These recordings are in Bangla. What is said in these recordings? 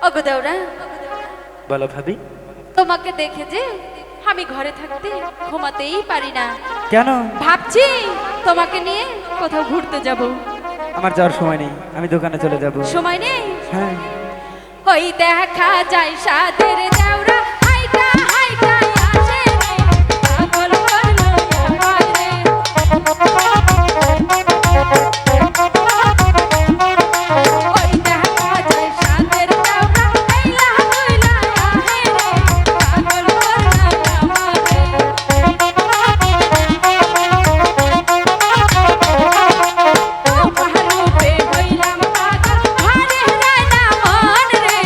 ওগো দেওরা, বলো ভাবি। তোমাকে দেখে যে আমি ঘরে থাকতে ঘুমাতেই পারি না। কেন? ভাবছি তোমাকে নিয়ে কোথাও ঘুরতে যাব। আমার যাওয়ার সময় নেই, আমি দোকানে চলে যাব। সময় নেই? হ্যাঁ। ওই দেখা যায় সাদের দেওরা হাইটা হাইটা আসে রে, পাগল করলো আমায় রে। ওই দেখা যায় সাদের দেওরা আইলা কইলা আহে রে, পাগল করলো আমায় রে। তোমার রূপে হইলাম পাগল, হারে হারায় না মন রে।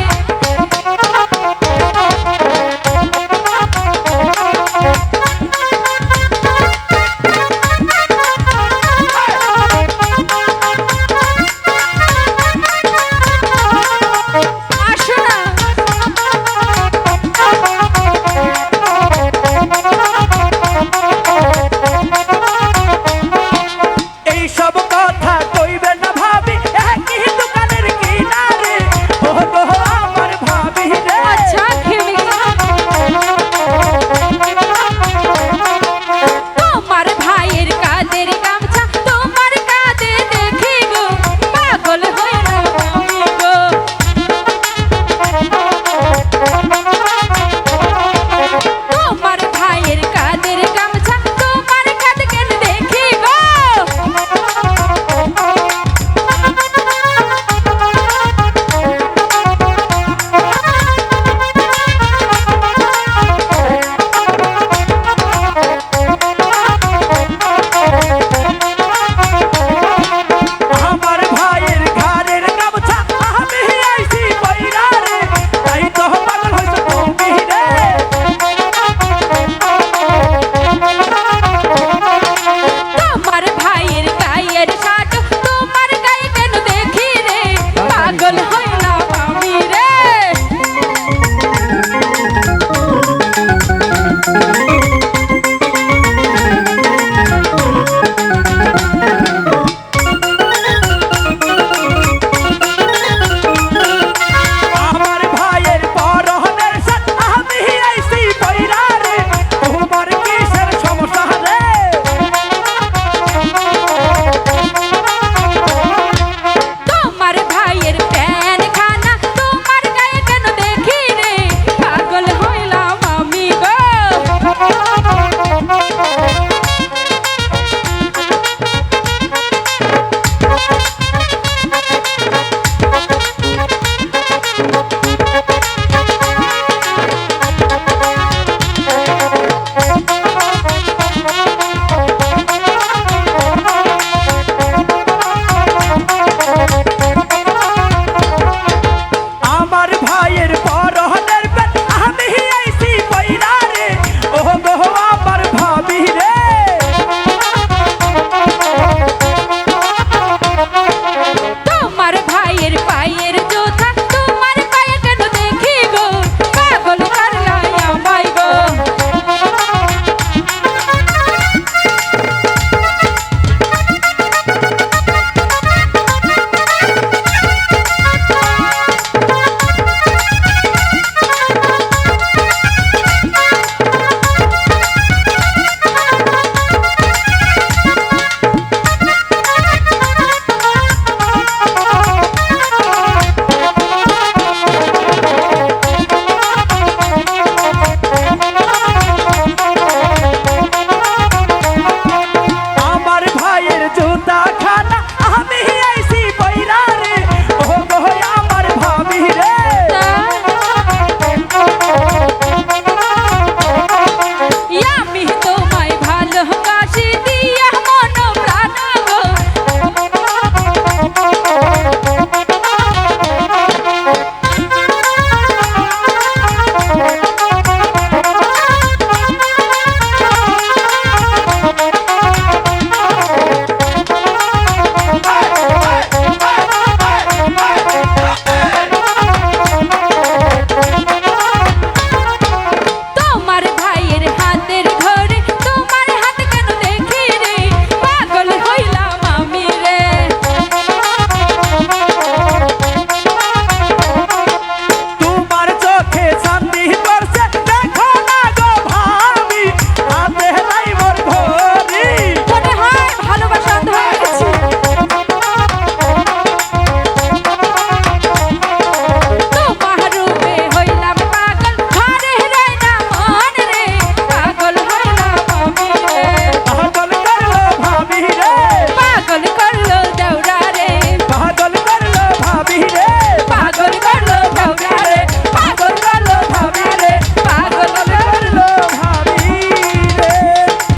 আসো না। এই সব কথা কইবে না ভাবি, একই দোকানের কিনারে। ও গো আমার ভাবি রে। আচ্ছা খেমি, তোমার ভাইয়ের কাদের গামছা তোমার কাঁধে দেখি গো, পাগল হইলাম আমি গো। তোমার ভাইয়ের কাদের গামছা তোমার কাঁধে কেন দেখি গো। আমার ভাইয়ের ঘরের গামছা আমি আইছি কইরা রে, তাই তো পাগল হইছো তুমি রে। তোমার ভাইয়ের গায়ের শার্ট তোমার গায়ে কেন দেখি রে, পাগল হইলাম আমি রে।